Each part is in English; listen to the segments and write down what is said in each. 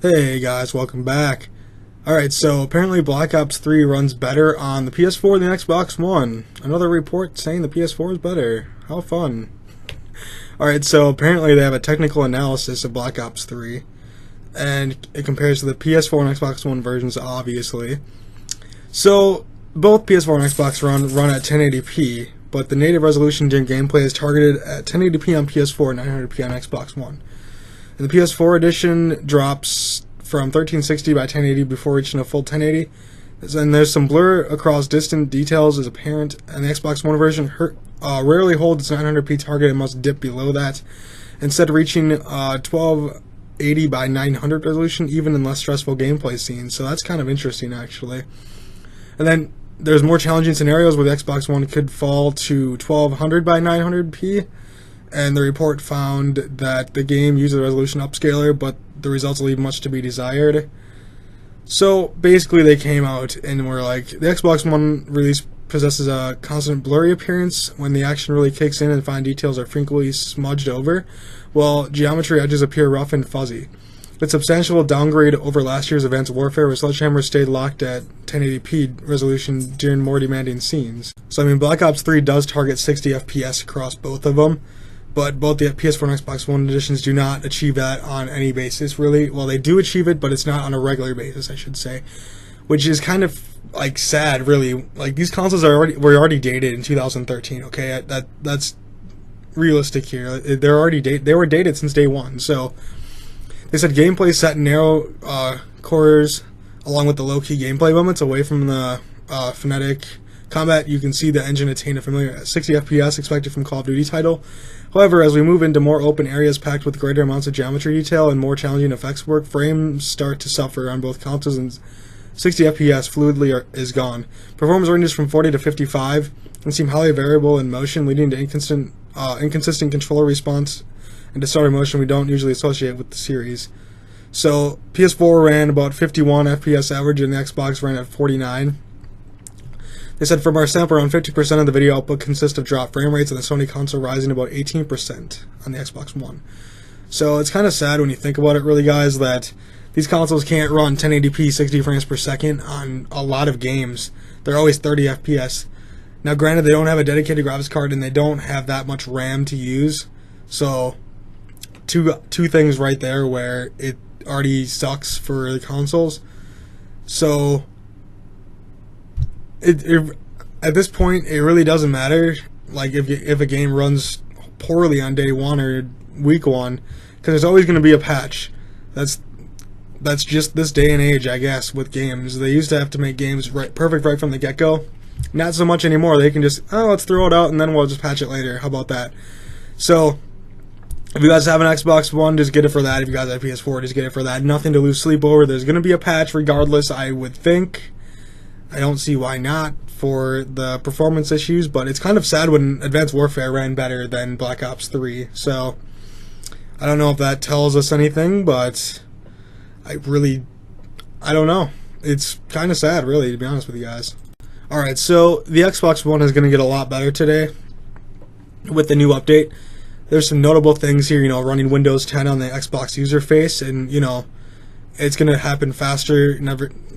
Hey guys, welcome back. Alright, so apparently Black Ops 3 runs better on the PS4 than the Xbox One. Another report saying the PS4 is better. How fun. Alright, so apparently they have a technical analysis of Black Ops 3, and it compares to the PS4 and Xbox One versions, obviously. So, both PS4 and Xbox run at 1080p, but the native resolution during gameplay is targeted at 1080p on PS4 and 900p on Xbox One. And the PS4 edition drops from 1360 by 1080 before reaching a full 1080. And there's some blur across distant details is apparent, and the Xbox One version rarely holds its 900p target and must dip below that, instead of reaching 1280 by 900 resolution even in less stressful gameplay scenes. So that's kind of interesting, actually. And then there's more challenging scenarios where the Xbox One could fall to 1200 by 900p. And the report found that the game uses a resolution upscaler, but the results leave much to be desired. So basically they came out and were like, the Xbox One release possesses a constant blurry appearance when the action really kicks in and fine details are frequently smudged over, while geometry edges appear rough and fuzzy. It's a substantial downgrade over last year's Advanced Warfare, where Sledgehammer stayed locked at 1080p resolution during more demanding scenes. So I mean, Black Ops 3 does target 60 FPS across both of them, but both the PS4 and Xbox One editions do not achieve that on any basis, really. Well, they do achieve it, but it's not on a regular basis, I should say. Which is kind of, like, sad, really. Like, these consoles were already dated in 2013, okay? That's realistic here. They were dated since day one, so they said gameplay set in narrow corridors, along with the low-key gameplay moments away from the frenetic combat. You can see the engine attain a familiar 60 FPS expected from Call of Duty title. However, as we move into more open areas packed with greater amounts of geometry detail and more challenging effects work, frames start to suffer on both consoles, and 60 FPS fluidly is gone. Performance ranges from 40 to 55 and seem highly variable in motion, leading to inconsistent controller response and distorted motion we don't usually associate with the series. So PS4 ran about 51 FPS average and the Xbox ran at 49. They said from our sample, around 50% of the video output consists of dropped frame rates, and the Sony console rising about 18% on the Xbox One. So it's kind of sad when you think about it, really, guys, that these consoles can't run 1080p 60 frames per second on a lot of games. They're always 30 FPS. Now, granted, they don't have a dedicated graphics card, and they don't have that much RAM to use. So two things right there where it already sucks for the consoles. So at this point, it really doesn't matter, like, if a game runs poorly on day one or week one, because there's always going to be a patch. That's just this day and age, I guess, with games. They used to have to make games perfect right from the get-go. Not so much anymore. They can just, let's throw it out and then we'll just patch it later. How about that? So if you guys have an Xbox One, just get it for that. If you guys have a PS4, just get it for that. Nothing to lose sleep over. There's going to be a patch regardless, I would think. I don't see why not for the performance issues, but it's kind of sad when Advanced Warfare ran better than Black Ops 3. So I don't know if that tells us anything, but I don't know. It's kind of sad, really, to be honest with you guys. Alright, so the Xbox One is going to get a lot better today with the new update. There's some notable things here, running Windows 10 on the Xbox user face, and, it's going to happen faster,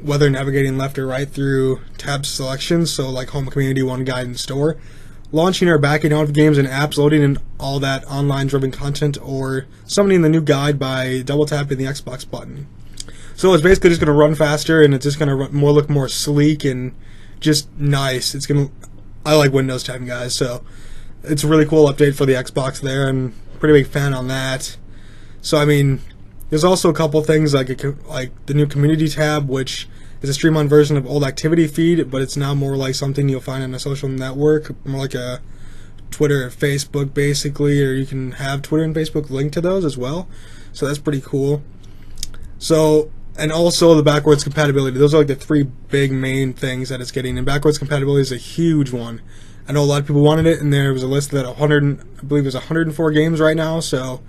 whether navigating left or right through tab selections, so like Home, Community, One, Guide, and Store. Launching or backing out of games and apps, loading in all that online-driven content, or summoning the new guide by double-tapping the Xbox button. So it's basically just going to run faster, and it's just going to look more sleek and just nice. I like Windows 10, guys, so it's a really cool update for the Xbox there, and pretty big fan on that. So, I mean, there's also a couple things like the new community tab, which is a streamlined version of old activity feed, but it's now more like something you'll find on a social network, more like a Twitter or Facebook, basically, or you can have Twitter and Facebook linked to those as well. So that's pretty cool. So, and also the backwards compatibility. Those are like the three big main things that it's getting, and backwards compatibility is a huge one. I know a lot of people wanted it, and there was a list that I believe there's 104 games right now, so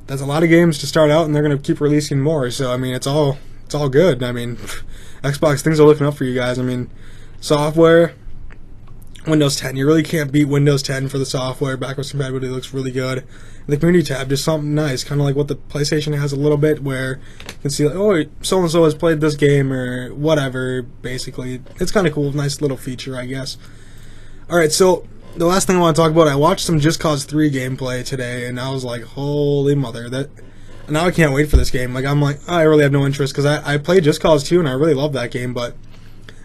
that's a lot of games to start out, and they're going to keep releasing more. So I mean, it's all good. I mean, Xbox, things are looking up for you guys. I mean, software Windows 10. You really can't beat Windows 10 for the software. Backwards compatibility looks really good. And the community tab, just something nice, kind of like what the PlayStation has a little bit, where you can see, like, oh, so-and-so has played this game, or whatever, basically. It's kind of cool, nice little feature, I guess. Alright, so the last thing I want to talk about, I watched some Just Cause 3 gameplay today, and I was like, holy mother, now I can't wait for this game. Like, I'm like, I really have no interest, because I played Just Cause 2, and I really love that game, but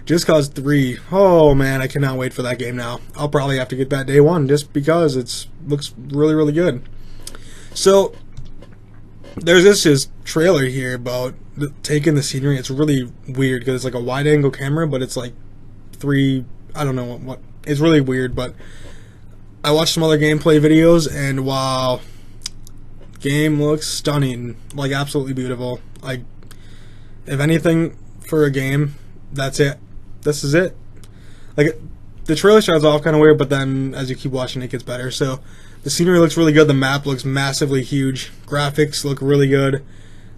Just Cause 3, oh man, I cannot wait for that game now. I'll probably have to get that day one, just because it looks really, really good. So, there's this trailer here about taking the scenery. It's really weird, because it's like a wide-angle camera, but it's like I don't know what. It's really weird, but I watched some other gameplay videos, and wow, game looks stunning, like absolutely beautiful. Like, if anything for a game, that's it. This is it. Like, the trailer starts off kind of weird, but then as you keep watching, it gets better. So the scenery looks really good. The map looks massively huge. Graphics look really good.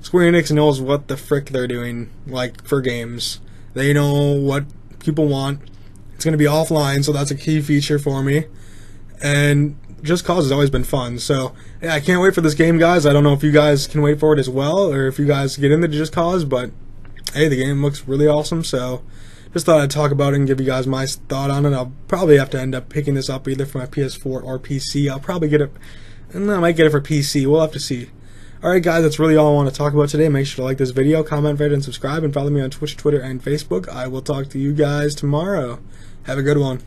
Square Enix knows what the frick they're doing, like, for games. They know what people want. It's going to be offline, so that's a key feature for me. And Just Cause has always been fun. So, yeah, I can't wait for this game, guys. I don't know if you guys can wait for it as well, or if you guys get into Just Cause, but hey, the game looks really awesome, so just thought I'd talk about it and give you guys my thought on it. I'll probably have to end up picking this up either for my PS4 or PC. I'll probably get it, and I might get it for PC. We'll have to see. Alright guys, that's really all I want to talk about today. Make sure to like this video, comment, rate, and subscribe, and follow me on Twitch, Twitter, and Facebook. I will talk to you guys tomorrow. Have a good one.